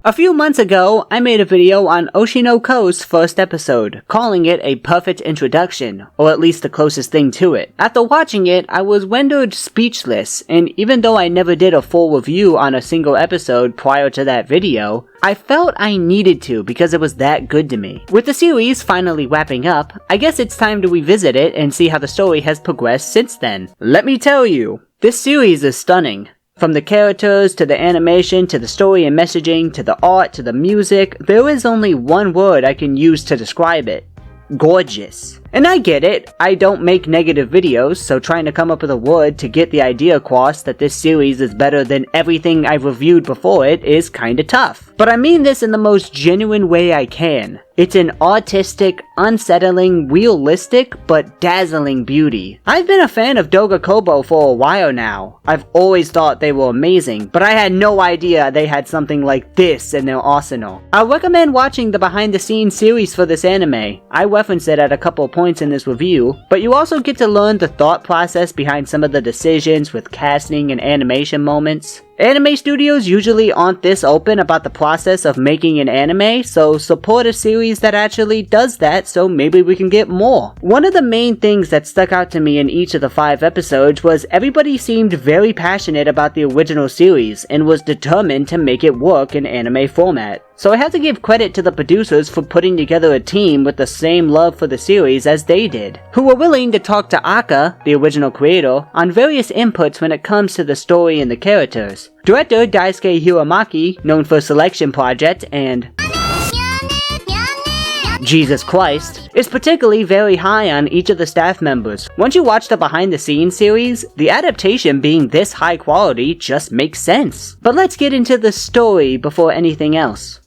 A few months ago, I made a video on Oshinoko's first episode, calling it a perfect introduction, or at least the closest thing to it. After watching it, I was rendered speechless, and even though I never did a full review on a single episode prior to that video, I felt I needed to because it was that good to me. With the series finally wrapping up, I guess it's time to revisit it and see how the story has progressed since then. Let me tell you, this series is stunning. From the characters, to the animation, to the story and messaging, to the art, to the music, there is only one word I can use to describe it. Gorgeous. And I get it, I don't make negative videos, so trying to come up with a word to get the idea across that this series is better than everything I've reviewed before it is kinda tough. But I mean this in the most genuine way I can. It's an artistic, unsettling, realistic, but dazzling beauty. I've been a fan of Doga Kobo for a while now. I've always thought they were amazing, but I had no idea they had something like this in their arsenal. I recommend watching the behind the scenes series for this anime. I reference it at a couple points in this review, but you also get to learn the thought process behind some of the decisions with casting and animation moments. Anime studios usually aren't this open about the process of making an anime, so support a series that actually does that so maybe we can get more. One of the main things that stuck out to me in each of the 5 episodes was everybody seemed very passionate about the original series and was determined to make it work in anime format. So I have to give credit to the producers for putting together a team with the same love for the series as they did, who were willing to talk to Aqua, the original creator, on various inputs when it comes to the story and the characters. Director Daisuke Hiramaki, known for Selection Project and Jesus Christ, is particularly very high on each of the staff members. Once you watch the behind the scenes series, the adaptation being this high quality just makes sense. But let's get into the story before anything else.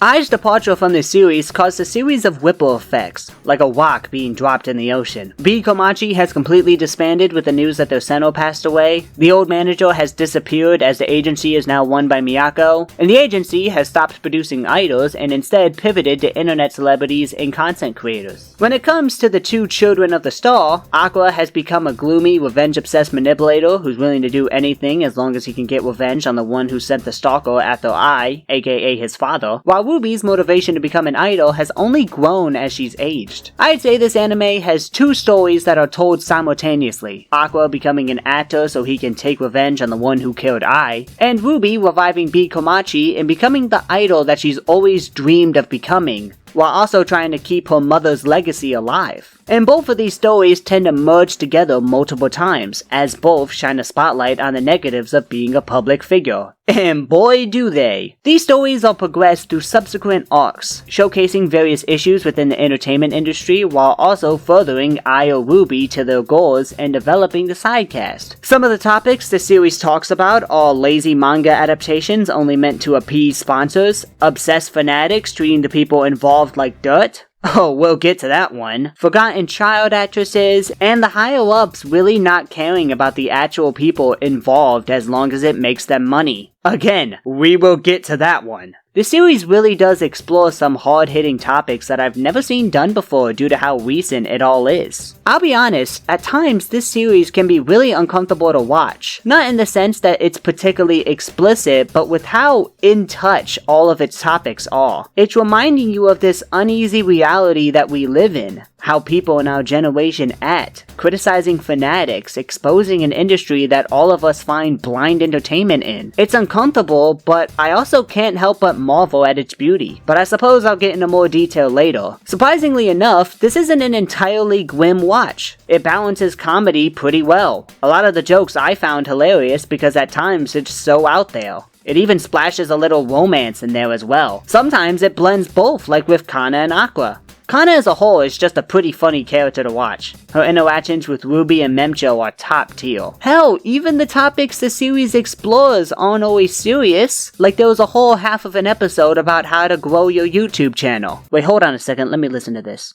Ai's departure from this series caused a series of ripple effects, like a rock being dropped in the ocean. B. Komachi has completely disbanded with the news that their Seno passed away, the old manager has disappeared as the agency is now run by Miyako, and the agency has stopped producing idols and instead pivoted to internet celebrities and content creators. When it comes to the 2 children of the star, Aqua has become a gloomy, revenge-obsessed manipulator who's willing to do anything as long as he can get revenge on the one who sent the stalker after Ai, aka his father, while Ruby's motivation to become an idol has only grown as she's aged. I'd say this anime has 2 stories that are told simultaneously. Aqua becoming an actor so he can take revenge on the one who killed Ai, and Ruby reviving B. Komachi and becoming the idol that she's always dreamed of becoming, while also trying to keep her mother's legacy alive. And both of these stories tend to merge together multiple times, as both shine a spotlight on the negatives of being a public figure. And boy do they! These stories are progressed through subsequent arcs, showcasing various issues within the entertainment industry while also furthering Ai or Ruby to their goals and developing the sidecast. Some of the topics the series talks about are lazy manga adaptations only meant to appease sponsors, obsessed fanatics treating the people involved like dirt, oh, we'll get to that one, forgotten child actresses, and the higher-ups really not caring about the actual people involved as long as it makes them money. Again, we will get to that one. The series really does explore some hard-hitting topics that I've never seen done before due to how recent it all is. I'll be honest, at times this series can be really uncomfortable to watch. Not in the sense that it's particularly explicit, but with how in touch all of its topics are. It's reminding you of this uneasy reality that we live in. How people in our generation act, criticizing fanatics, exposing an industry that all of us find blind entertainment in. It's uncomfortable, but I also can't help but marvel at its beauty. But I suppose I'll get into more detail later. Surprisingly enough, this isn't an entirely grim watch. It balances comedy pretty well. A lot of the jokes I found hilarious because at times it's so out there. It even splashes a little romance in there as well. Sometimes it blends both, like with Kana and Aqua. Kana as a whole is just a pretty funny character to watch. Her interactions with Ruby and Memcho are top tier. Hell, even the topics the series explores aren't always serious. Like there was a whole half of an episode about how to grow your YouTube channel. Wait, hold on a second, let me listen to this.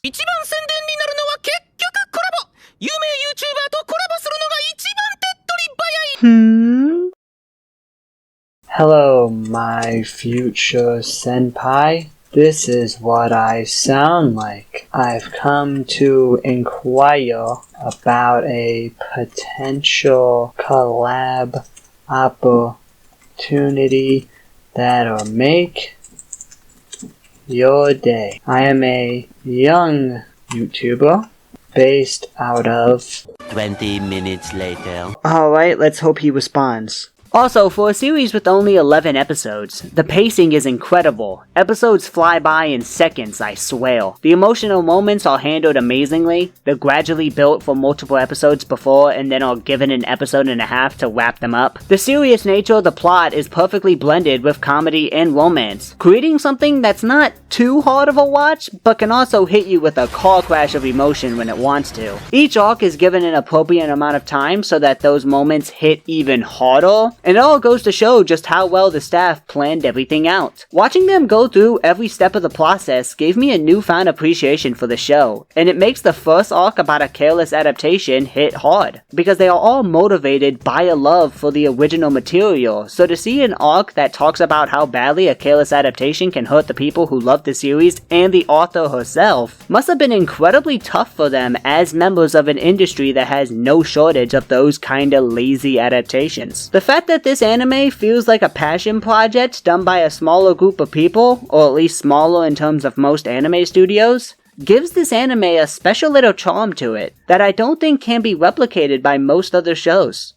Hello, my future senpai. This is what I sound like. I've come to inquire about a potential collab opportunity that'll make your day. I am a young YouTuber based out of 20 minutes later. Alright, let's hope he responds. Also, for a series with only 11 episodes, the pacing is incredible. Episodes fly by in seconds, I swear. The emotional moments are handled amazingly. They're gradually built for multiple episodes before and then are given an episode and a half to wrap them up. The serious nature of the plot is perfectly blended with comedy and romance, creating something that's not too hard of a watch, but can also hit you with a car crash of emotion when it wants to. Each arc is given an appropriate amount of time so that those moments hit even harder. And it all goes to show just how well the staff planned everything out. Watching them go through every step of the process gave me a newfound appreciation for the show, and it makes the first arc about a careless adaptation hit hard, because they are all motivated by a love for the original material, so to see an arc that talks about how badly a careless adaptation can hurt the people who love the series and the author herself must have been incredibly tough for them as members of an industry that has no shortage of those kinda lazy adaptations. The fact that this anime feels like a passion project done by a smaller group of people, or at least smaller in terms of most anime studios, gives this anime a special little charm to it that I don't think can be replicated by most other shows.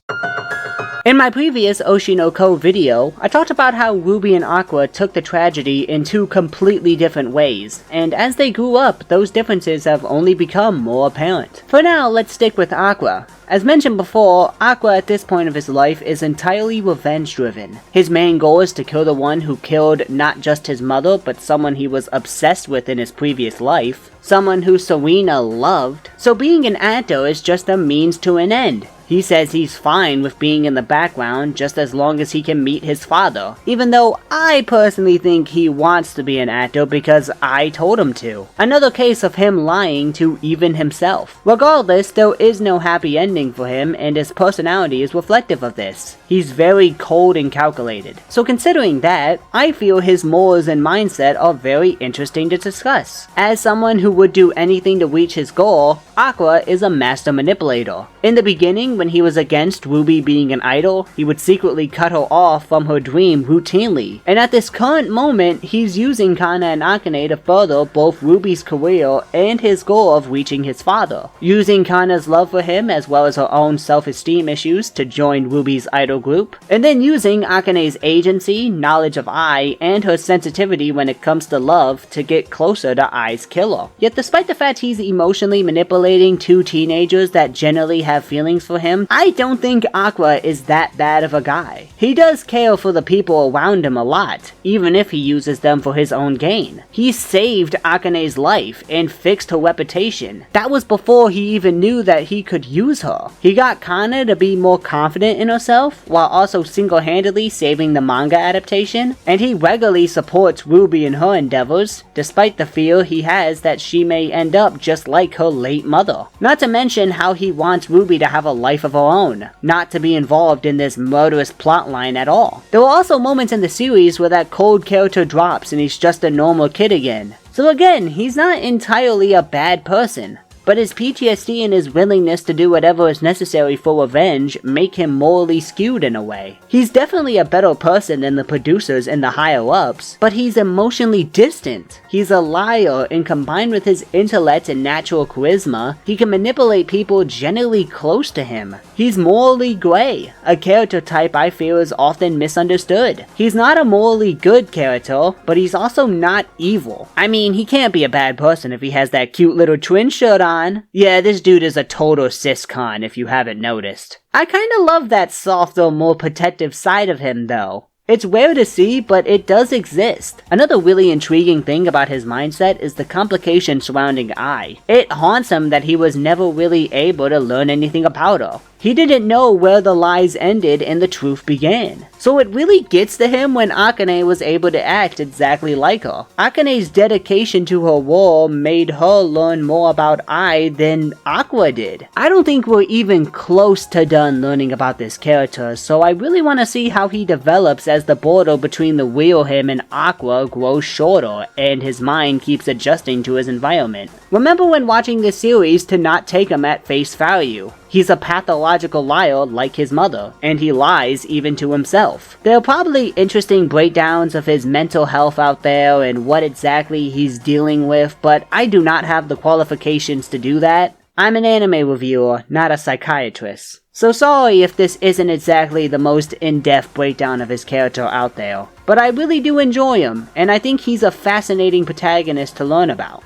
In my previous Oshinoko video, I talked about how Ruby and Aqua took the tragedy in two completely different ways, and as they grew up, those differences have only become more apparent. For now, let's stick with Aqua. As mentioned before, Aqua at this point of his life is entirely revenge driven. His main goal is to kill the one who killed not just his mother, but someone he was obsessed with in his previous life, someone who Serena loved, so being an actor is just a means to an end. He says he's fine with being in the background just as long as he can meet his father, even though I personally think he wants to be an actor because I told him to. Another case of him lying to even himself. Regardless, there is no happy ending for him, and his personality is reflective of this. He's very cold and calculated. So considering that, I feel his morals and mindset are very interesting to discuss. As someone who would do anything to reach his goal, Aqua is a master manipulator. In the beginning, when he was against Ruby being an idol, he would secretly cut her off from her dream routinely. And at this current moment, he's using Kana and Akane to further both Ruby's career and his goal of reaching his father. Using Kana's love for him as well as her own self-esteem issues to join Ruby's idol group. And then using Akane's agency, knowledge of Ai, and her sensitivity when it comes to love to get closer to Ai's killer. Yet despite the fact he's emotionally manipulating two teenagers that generally have feelings for him, I don't think Aqua is that bad of a guy. He does care for the people around him a lot, even if he uses them for his own gain. He saved Akane's life and fixed her reputation. That was before he even knew that he could use her. He got Kana to be more confident in herself, while also single-handedly saving the manga adaptation, and he regularly supports Ruby in her endeavors, despite the fear he has that she may end up just like her late mother. Not to mention how he wants Ruby to have a life of her own, not to be involved in this murderous plotline at all. There are also moments in the series where that cold character drops and he's just a normal kid again. So again, he's not entirely a bad person. But his PTSD and his willingness to do whatever is necessary for revenge make him morally skewed in a way. He's definitely a better person than the producers and the higher-ups, but he's emotionally distant. He's a liar, and combined with his intellect and natural charisma, he can manipulate people generally close to him. He's morally gray, a character type I feel is often misunderstood. He's not a morally good character, but he's also not evil. I mean, he can't be a bad person if he has that cute little twin shirt on. Yeah, this dude is a total cis-con if you haven't noticed. I kinda love that softer, more protective side of him though. It's rare to see, but it does exist. Another really intriguing thing about his mindset is the complication surrounding Ai. It haunts him that he was never really able to learn anything about her. He didn't know where the lies ended and the truth began. So it really gets to him when Akane was able to act exactly like her. Akane's dedication to her role made her learn more about Ai than Aqua did. I don't think we're even close to done learning about this character, so I really want to see how he develops as the border between the real him and Aqua grows shorter and his mind keeps adjusting to his environment. Remember when watching this series to not take him at face value. He's a pathological liar like his mother, and he lies even to himself. There are probably interesting breakdowns of his mental health out there and what exactly he's dealing with, but I do not have the qualifications to do that. I'm an anime reviewer, not a psychiatrist. So sorry if this isn't exactly the most in-depth breakdown of his character out there, but I really do enjoy him, and I think he's a fascinating protagonist to learn about.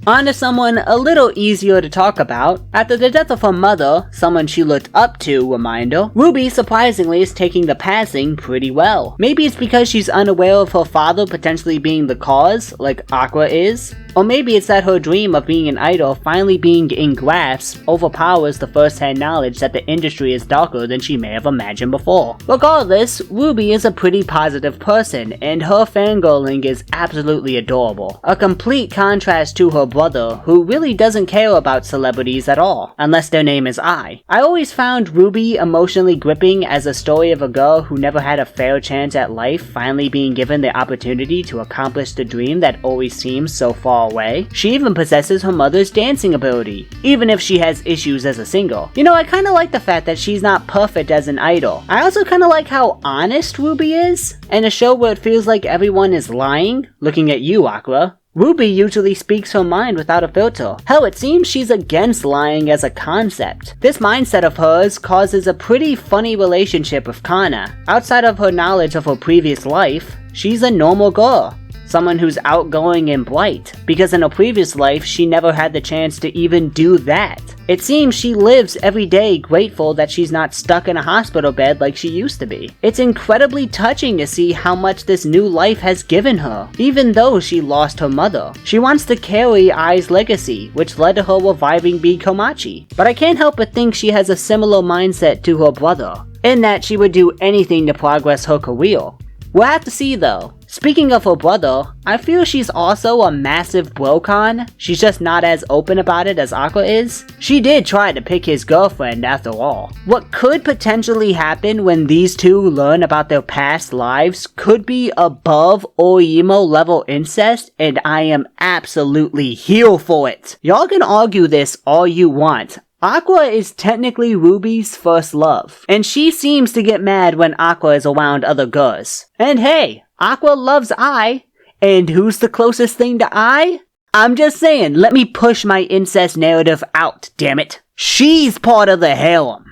On to someone a little easier to talk about. After the death of her mother, someone she looked up to, reminder, Ruby surprisingly is taking the passing pretty well. Maybe it's because she's unaware of her father potentially being the cause, like Aqua is. Or maybe it's that her dream of being an idol finally being in grasp overpowers the first-hand knowledge that the industry is darker than she may have imagined before. Regardless, Ruby is a pretty positive person, and her fangirling is absolutely adorable. A complete contrast to her brother, who really doesn't care about celebrities at all, unless their name is I. I always found Ruby emotionally gripping as a story of a girl who never had a fair chance at life finally being given the opportunity to accomplish the dream that always seems so far away. She even possesses her mother's dancing ability, even if she has issues as a singer. You know, I kinda like the fact that she's not perfect as an idol. I also kinda like how honest Ruby is. In a show where it feels like everyone is lying, looking at you, Aqua, Ruby usually speaks her mind without a filter. Hell, it seems she's against lying as a concept. This mindset of hers causes a pretty funny relationship with Kana. Outside of her knowledge of her previous life, she's a normal girl. Someone who's outgoing and bright, because in a previous life she never had the chance to even do that. It seems she lives every day grateful that she's not stuck in a hospital bed like she used to be. It's incredibly touching to see how much this new life has given her, even though she lost her mother. She wants to carry Ai's legacy, which led to her reviving Big Komachi. But I can't help but think she has a similar mindset to her brother, in that she would do anything to progress her career. We'll have to see though. Speaking of her brother, I feel she's also a massive brocon. She's just not as open about it as Aqua is. She did try to pick his girlfriend after all. What could potentially happen when these two learn about their past lives could be above Orimo level incest, and I am absolutely here for it. Y'all can argue this all you want. Aqua is technically Ruby's first love, and she seems to get mad when Aqua is around other girls. And hey, Aqua loves Ai, and who's the closest thing to Ai? I'm just saying, let me push my incest narrative out, damn it. She's part of the harem.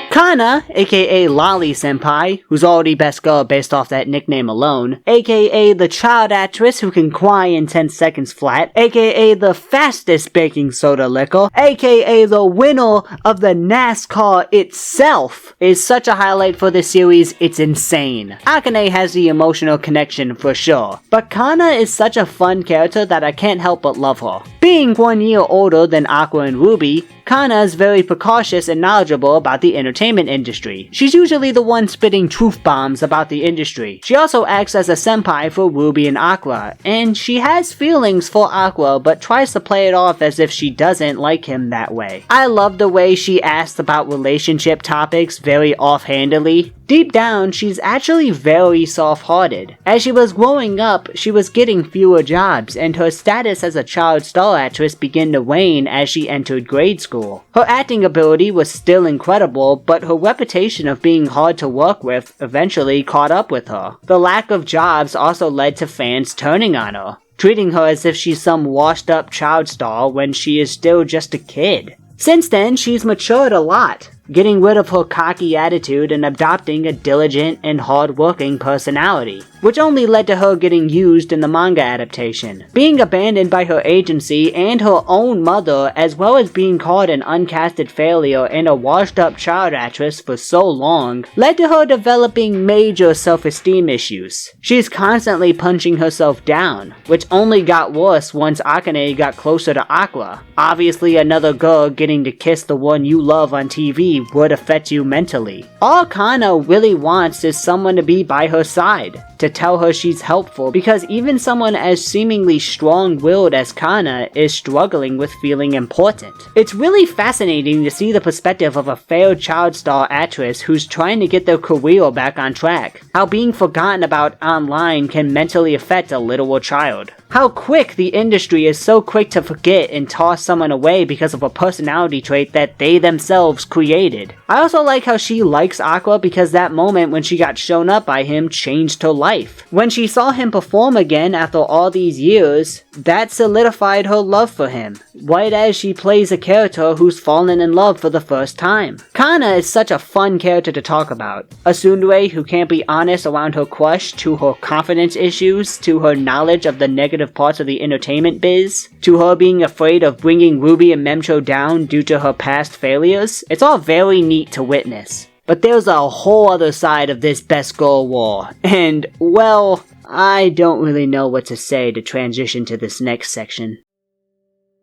Kana, aka Lolly Senpai, who's already best girl based off that nickname alone, aka the child actress who can cry in 10 seconds flat, aka the fastest baking soda liquor, aka the winner of the NASCAR itself, is such a highlight for this series, it's insane. Akane has the emotional connection for sure, but Kana is such a fun character that I can't help but love her. Being 1 year older than Aqua and Ruby, Kana is very precautious and knowledgeable about the entertainment industry. She's usually the one spitting truth bombs about the industry. She also acts as a senpai for Ruby and Aqua, and she has feelings for Aqua but tries to play it off as if she doesn't like him that way. I love the way she asks about relationship topics very offhandedly. Deep down, she's actually very soft-hearted. As she was growing up, she was getting fewer jobs, and her status as a child star actress began to wane as she entered grade school. Her acting ability was still incredible, but her reputation of being hard to work with eventually caught up with her. The lack of jobs also led to fans turning on her, treating her as if she's some washed-up child star when she is still just a kid. Since then, she's matured a lot, getting rid of her cocky attitude and adopting a diligent and hard-working personality, which only led to her getting used in the manga adaptation. Being abandoned by her agency and her own mother, as well as being called an uncasted failure and a washed-up child actress for so long, led to her developing major self-esteem issues. She's constantly punching herself down, which only got worse once Akane got closer to Aqua. Obviously, another girl getting to kiss the one you love on TV would affect you mentally. All Kana really wants is someone to be by her side, to tell her she's helpful, because even someone as seemingly strong-willed as Kana is struggling with feeling important. It's really fascinating to see the perspective of a failed child star actress who's trying to get their career back on track, how being forgotten about online can mentally affect a literal child. How quick the industry is so quick to forget and toss someone away because of a personality trait that they themselves created. I also like how she likes Aqua because that moment when she got shown up by him changed her life. When she saw him perform again after all these years, that solidified her love for him, right as she plays a character who's fallen in love for the first time. Kana is such a fun character to talk about. A tsundere who can't be honest around her crush, to her confidence issues, to her knowledge of the negative parts of the entertainment biz, to her being afraid of bringing Ruby and Memcho down due to her past failures. It's all very neat to witness. But there's a whole other side of this best girl war, and, well, I don't really know what to say to transition to this next section.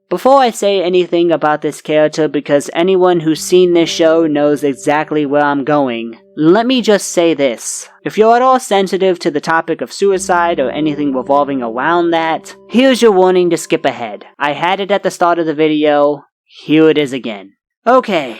Before I say anything about this character, because anyone who's seen this show knows exactly where I'm going, let me just say this. If you're at all sensitive to the topic of suicide or anything revolving around that, here's your warning to skip ahead. I had it at the start of the video, here it is again. Okay.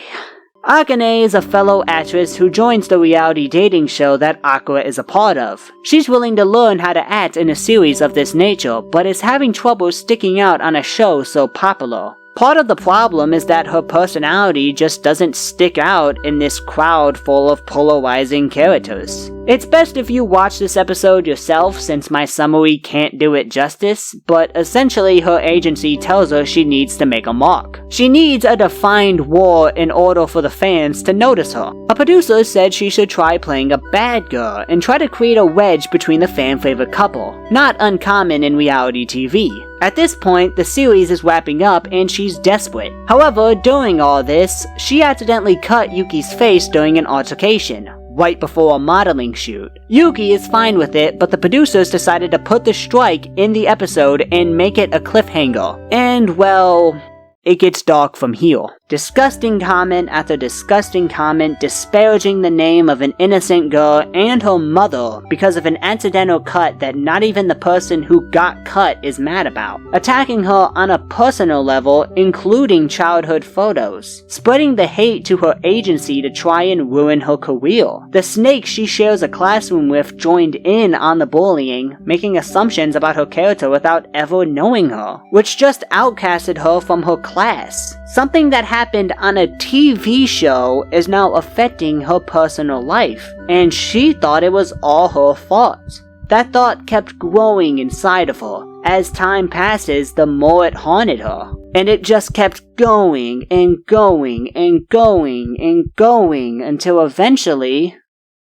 Akane is a fellow actress who joins the reality dating show that Aqua is a part of. She's willing to learn how to act in a series of this nature, but is having trouble sticking out on a show so popular. Part of the problem is that her personality just doesn't stick out in this crowd full of polarizing characters. It's best if you watch this episode yourself since my summary can't do it justice, but essentially her agency tells her she needs to make a mark. She needs a defined war in order for the fans to notice her. A producer said she should try playing a bad girl and try to create a wedge between the fan-favorite couple, not uncommon in reality TV. At this point, the series is wrapping up and she's desperate. However, during all this, she accidentally cut Yuki's face during an altercation, right before a modeling shoot. Yuki is fine with it, but the producers decided to put the strike in the episode and make it a cliffhanger. And, well, it gets dark from here. Disgusting comment after disgusting comment disparaging the name of an innocent girl and her mother because of an accidental cut that not even the person who got cut is mad about. Attacking her on a personal level, including childhood photos. Spreading the hate to her agency to try and ruin her career. The snake she shares a classroom with joined in on the bullying, making assumptions about her character without ever knowing her, which just outcasted her from her class. Something that happened on a TV show is now affecting her personal life, and she thought it was all her fault. That thought kept growing inside of her. As time passes, the more it haunted her. And it just kept going and going and going and going until eventually,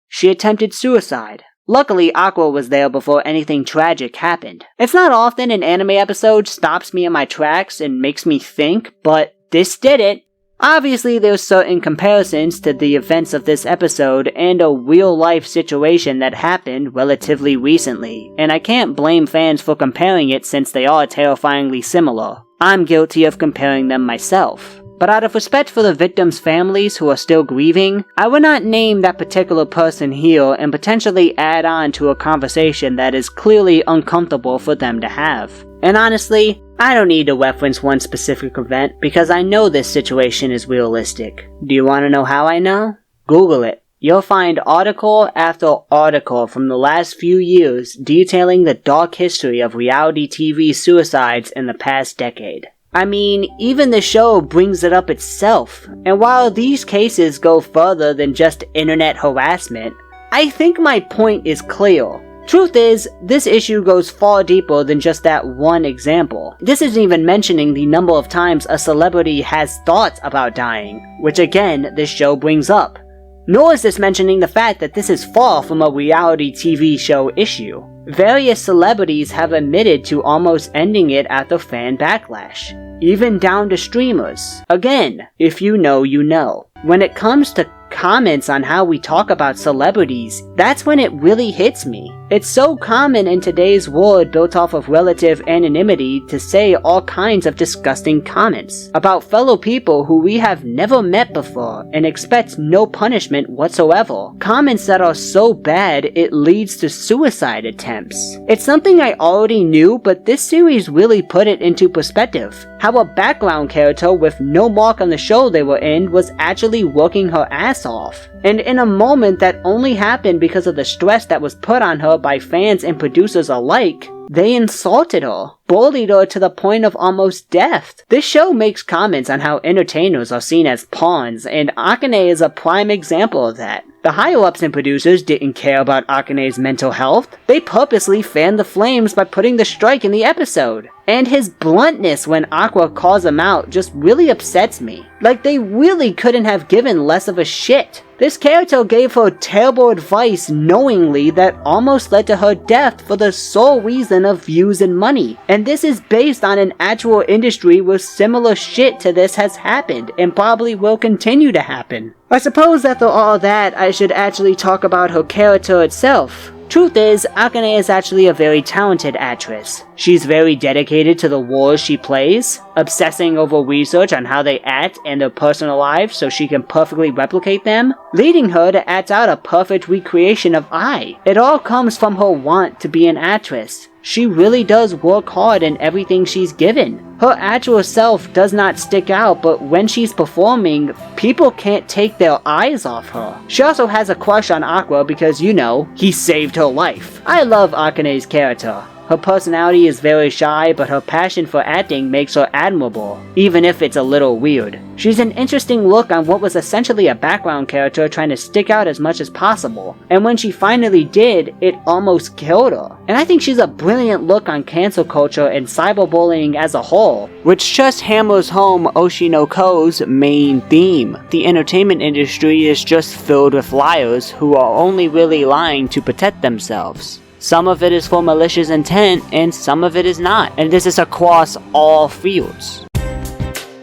she attempted suicide. Luckily, Aqua was there before anything tragic happened. It's not often an anime episode stops me in my tracks and makes me think, but this did it. Obviously, there's certain comparisons to the events of this episode and a real-life situation that happened relatively recently, and I can't blame fans for comparing it since they are terrifyingly similar. I'm guilty of comparing them myself. But out of respect for the victims' families who are still grieving, I would not name that particular person here and potentially add on to a conversation that is clearly uncomfortable for them to have. And honestly, I don't need to reference one specific event because I know this situation is realistic. Do you want to know how I know? Google it. You'll find article after article from the last few years detailing the dark history of reality TV suicides in the past decade. I mean, even the show brings it up itself, and while these cases go further than just internet harassment, I think my point is clear. Truth is, this issue goes far deeper than just that one example. This isn't even mentioning the number of times a celebrity has thoughts about dying, which again, this show brings up. Nor is this mentioning the fact that this is far from a reality TV show issue. Various celebrities have admitted to almost ending it after fan backlash, even down to streamers. Again, if you know, you know. When it comes to comments on how we talk about celebrities, that's when it really hits me. It's so common in today's world built off of relative anonymity to say all kinds of disgusting comments about fellow people who we have never met before and expect no punishment whatsoever. Comments that are so bad it leads to suicide attempts. It's something I already knew, but this series really put it into perspective. How a background character with no mark on the show they were in was actually working her ass off. and in a moment that only happened because of the stress that was put on her by fans and producers alike, they insulted her, bullied her to the point of almost death. This show makes comments on how entertainers are seen as pawns, and Akane is a prime example of that. The higher-ups and producers didn't care about Akane's mental health. They purposely fanned the flames by putting the strike in the episode. And his bluntness when Aqua calls him out just really upsets me. Like, they really couldn't have given less of a shit. This character gave her terrible advice knowingly that almost led to her death for the sole reason of views and money. And this is based on an actual industry where similar shit to this has happened and probably will continue to happen. I suppose after all that, I should actually talk about her character itself. Truth is, Akane is actually a very talented actress. She's very dedicated to the roles she plays, obsessing over research on how they act and their personal lives so she can perfectly replicate them, leading her to act out a perfect recreation of Ai. It all comes from her want to be an actress. She really does work hard in everything she's given. Her actual self does not stick out, but when she's performing, people can't take their eyes off her. She also has a crush on Aqua because, you know, he saved her life. I love Akane's character. Her personality is very shy, but her passion for acting makes her admirable, even if it's a little weird. She's an interesting look on what was essentially a background character trying to stick out as much as possible, and when she finally did, it almost killed her. And I think she's a brilliant look on cancel culture and cyberbullying as a whole, which just hammers home Oshinoko's main theme. The entertainment industry is just filled with liars who are only really lying to protect themselves. Some of it is for malicious intent, and some of it is not, and this is across all fields.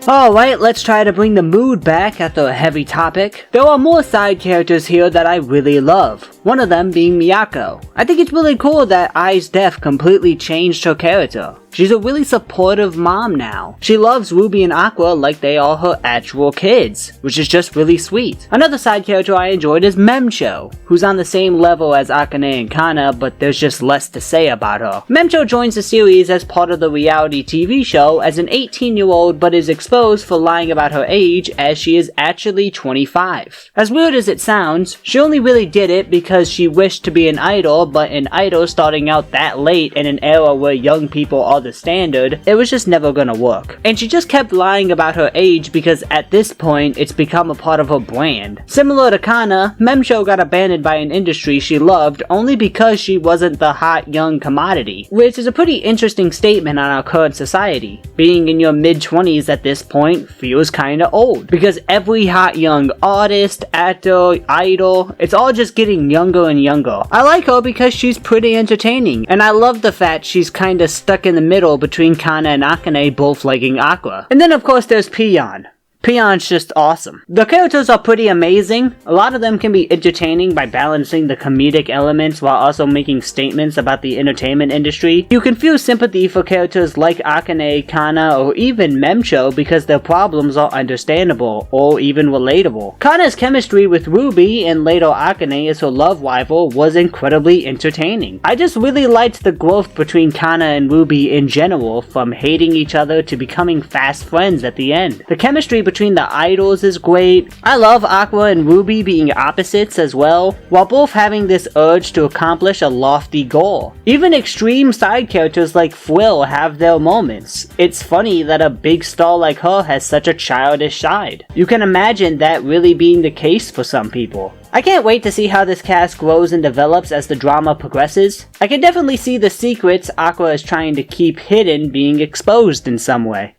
Alright, let's try to bring the mood back after a heavy topic. There are more side characters here that I really love, one of them being Miyako. I think it's really cool that Ai's death completely changed her character. She's a really supportive mom now. She loves Ruby and Aqua like they are her actual kids, which is just really sweet. Another side character I enjoyed is Memcho, who's on the same level as Akane and Kana, but there's just less to say about her. Memcho joins the series as part of the reality TV show as an 18-year-old but is exposed for lying about her age as she is actually 25. As weird as it sounds, she only really did it because she wished to be an idol, but an idol starting out that late in an era where young people are the standard, it was just never gonna work. And she just kept lying about her age because at this point, it's become a part of her brand. Similar to Kana, Memcho got abandoned by an industry she loved only because she wasn't the hot young commodity, which is a pretty interesting statement on our current society. Being in your mid-20s at this point feels kinda old, because every hot young artist, actor, idol, it's all just getting younger and younger. I like her because she's pretty entertaining, and I love the fact she's kinda stuck in the middle between Kana and Akane both liking Aqua. And then of course there's Pion. Pion's just awesome. The characters are pretty amazing. A lot of them can be entertaining by balancing the comedic elements while also making statements about the entertainment industry. You can feel sympathy for characters like Akane, Kana, or even Memcho because their problems are understandable or even relatable. Kana's chemistry with Ruby and later Akane as her love rival was incredibly entertaining. I just really liked the growth between Kana and Ruby in general, from hating each other to becoming fast friends at the end. The chemistry between the idols is great. I love Aqua and Ruby being opposites as well, while both having this urge to accomplish a lofty goal. Even extreme side characters like Frill have their moments. It's funny that a big star like her has such a childish side. You can imagine that really being the case for some people. I can't wait to see how this cast grows and develops as the drama progresses. I can definitely see the secrets Aqua is trying to keep hidden being exposed in some way.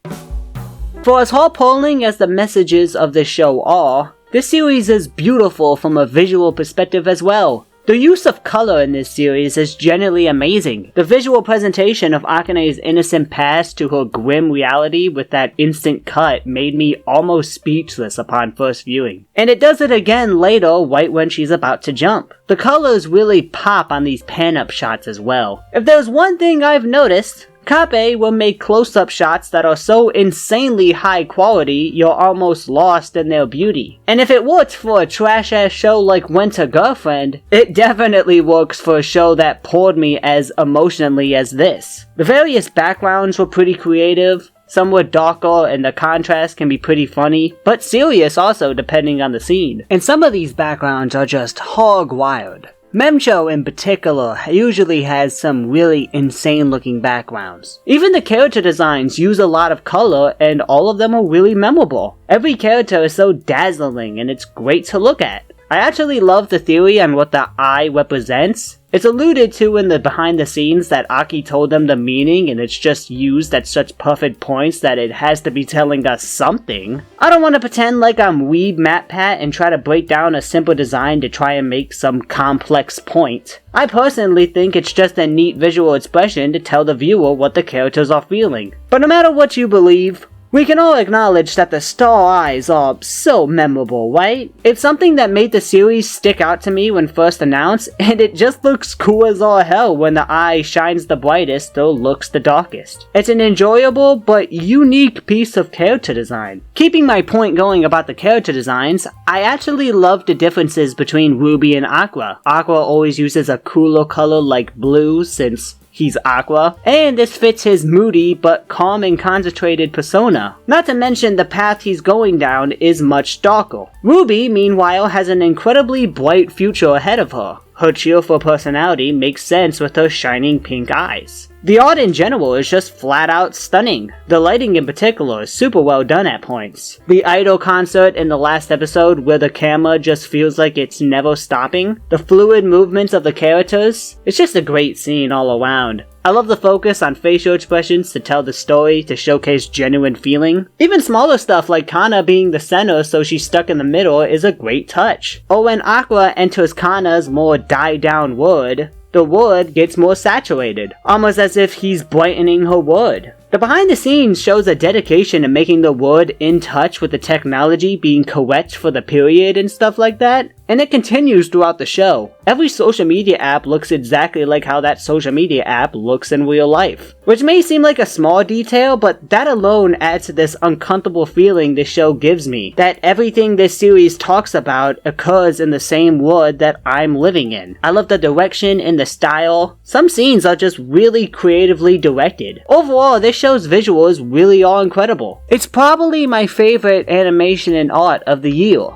For as heart-pulling as the messages of this show are, this series is beautiful from a visual perspective as well. The use of color in this series is generally amazing. The visual presentation of Akane's innocent past to her grim reality with that instant cut made me almost speechless upon first viewing. And it does it again later, right when she's about to jump. The colors really pop on these pan-up shots as well. If there's one thing I've noticed, Kape will make close-up shots that are so insanely high quality you're almost lost in their beauty. And if it worked for a trash-ass show like Winter Girlfriend, it definitely works for a show that poured me as emotionally as this. The various backgrounds were pretty creative. Some were darker and the contrast can be pretty funny, but serious also depending on the scene. And some of these backgrounds are just hog wild. Memcho in particular usually has some really insane looking backgrounds. Even the character designs use a lot of color and all of them are really memorable. Every character is so dazzling and it's great to look at. I actually love the theory on what the eye represents. It's alluded to in the behind the scenes that Aki told them the meaning and it's just used at such perfect points that it has to be telling us something. I don't want to pretend like I'm Weeb MatPat and try to break down a simple design to try and make some complex point. I personally think it's just a neat visual expression to tell the viewer what the characters are feeling. But no matter what you believe, we can all acknowledge that the star eyes are so memorable, right? It's something that made the series stick out to me when first announced, and it just looks cool as all hell when the eye shines the brightest though looks the darkest. It's an enjoyable but unique piece of character design. Keeping my point going about the character designs, I actually love the differences between Ruby and Aqua. Aqua always uses a cooler color like blue since he's Aqua, and this fits his moody but calm and concentrated persona. Not to mention the path he's going down is much darker. Ruby, meanwhile, has an incredibly bright future ahead of her. Her cheerful personality makes sense with her shining pink eyes. The art in general is just flat out stunning. The lighting in particular is super well done at points. The idol concert in the last episode where the camera just feels like it's never stopping. The fluid movements of the characters. It's just a great scene all around. I love the focus on facial expressions to tell the story, to showcase genuine feeling. Even smaller stuff like Kana being the center so she's stuck in the middle is a great touch. Or when Aqua enters Kana's more die-down world, the wood gets more saturated, almost as if he's brightening her wood. The behind the scenes shows a dedication to making the wood in touch with the technology being correct for the period and stuff like that, and it continues throughout the show. Every social media app looks exactly like how that social media app looks in real life. Which may seem like a small detail, but that alone adds to this uncomfortable feeling this show gives me, that everything this series talks about occurs in the same world that I'm living in. I love the direction and the style. Some scenes are just really creatively directed. Overall, this show's visuals really are incredible. It's probably my favorite animation and art of the year.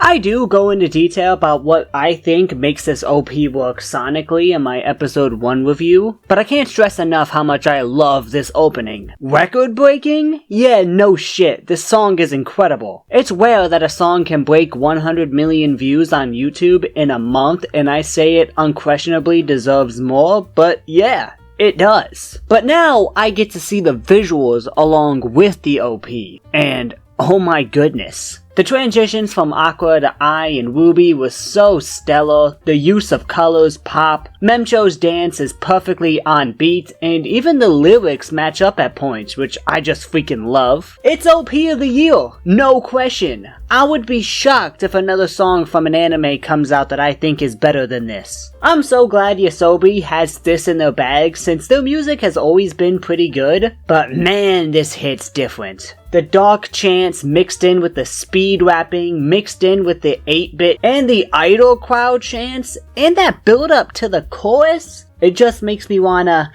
I do go into detail about what I think makes this OP work sonically in my episode 1 review, but I can't stress enough how much I love this opening. Record breaking? Yeah, no shit, this song is incredible. It's rare that a song can break 100 million views on YouTube in a month, and I say it unquestionably deserves more, but yeah, it does. But now I get to see the visuals along with the OP, and oh my goodness. The transitions from Aqua to Ai and Ruby was so stellar, the use of colors pop, Memcho's dance is perfectly on beat, and even the lyrics match up at points, which I just freaking love. It's OP of the year, no question. I would be shocked if another song from an anime comes out that I think is better than this. I'm so glad Yoasobi has this in their bag since their music has always been pretty good, but man, this hits different. The dark chants mixed in with the speed rapping, mixed in with the 8-bit and the idol crowd chants, and that build up to the chorus, it just makes me wanna,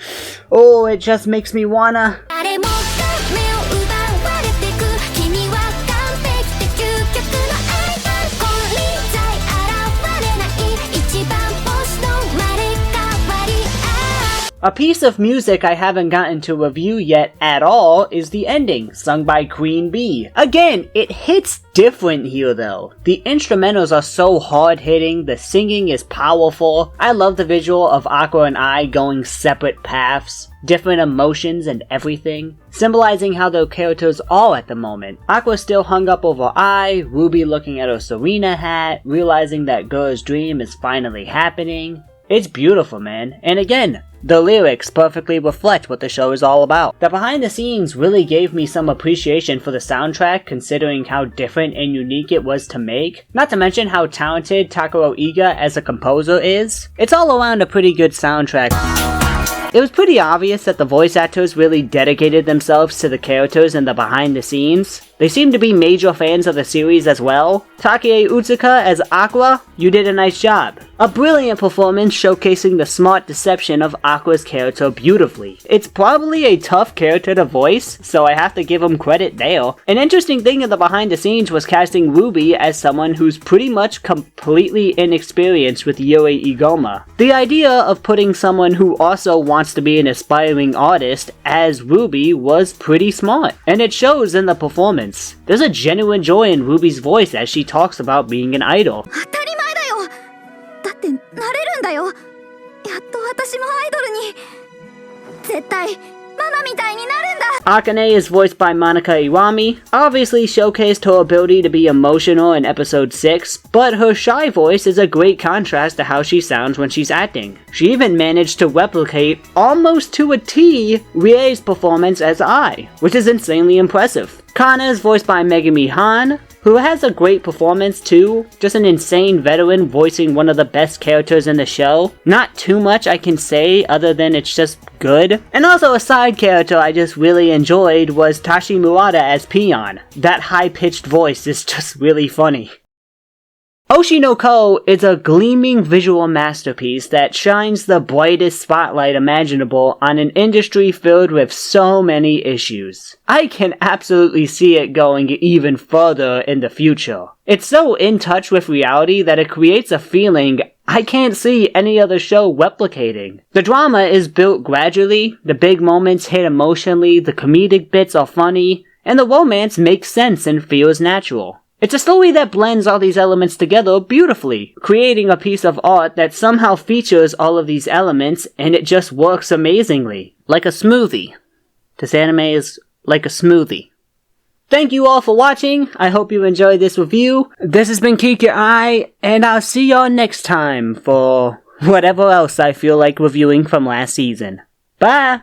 it just makes me wanna. A piece of music I haven't gotten to review yet at all is the ending, sung by Queen Bee. Again, it hits different here though. The instrumentals are so hard-hitting, the singing is powerful. I love the visual of Aqua and Ai going separate paths, different emotions and everything, symbolizing how their characters are at the moment. Aqua still hung up over Ai, Ruby looking at her Serena hat, realizing that girl's dream is finally happening. It's beautiful, man. And again, the lyrics perfectly reflect what the show is all about. The behind the scenes really gave me some appreciation for the soundtrack considering how different and unique it was to make. Not to mention how talented Takuro Iga as a composer is. It's all around a pretty good soundtrack. It was pretty obvious that the voice actors really dedicated themselves to the characters and the behind the scenes. They seem to be major fans of the series as well. Take Utsuka as Aqua, you did a nice job. A brilliant performance showcasing the smart deception of Aqua's character beautifully. It's probably a tough character to voice, so I have to give him credit there. An interesting thing in the behind the scenes was casting Ruby as someone who's pretty much completely inexperienced with Yuri Igoma. The idea of putting someone who also wants to be an aspiring artist as Ruby was pretty smart, and it shows in the performance. There's a genuine joy in Ruby's voice as she talks about being an idol. 当たり前だよ。だってなれるんだよ。やっと私もアイドルに。絶対ママみたいになるんだ。Akane is voiced by Monica Iwami, obviously showcased her ability to be emotional in episode 6, but her shy voice is a great contrast to how she sounds when she's acting. She even managed to replicate, almost to a T, Rie's performance as Ai, which is insanely impressive. Kana is voiced by Megumi Han, who has a great performance too, just an insane veteran voicing one of the best characters in the show. Not too much I can say other than it's just good. And also a side character I just really enjoyed was Tashi Murata as Peon. That high-pitched voice is just really funny. Oshinoko is a gleaming visual masterpiece that shines the brightest spotlight imaginable on an industry filled with so many issues. I can absolutely see it going even further in the future. It's so in touch with reality that it creates a feeling I can't see any other show replicating. The drama is built gradually, the big moments hit emotionally, the comedic bits are funny, and the romance makes sense and feels natural. It's a story that blends all these elements together beautifully, creating a piece of art that somehow features all of these elements and it just works amazingly. Like a smoothie. This anime is like a smoothie. Thank you all for watching, I hope you enjoyed this review. This has been Kikaya, and I'll see y'all next time for whatever else I feel like reviewing from last season. Bye!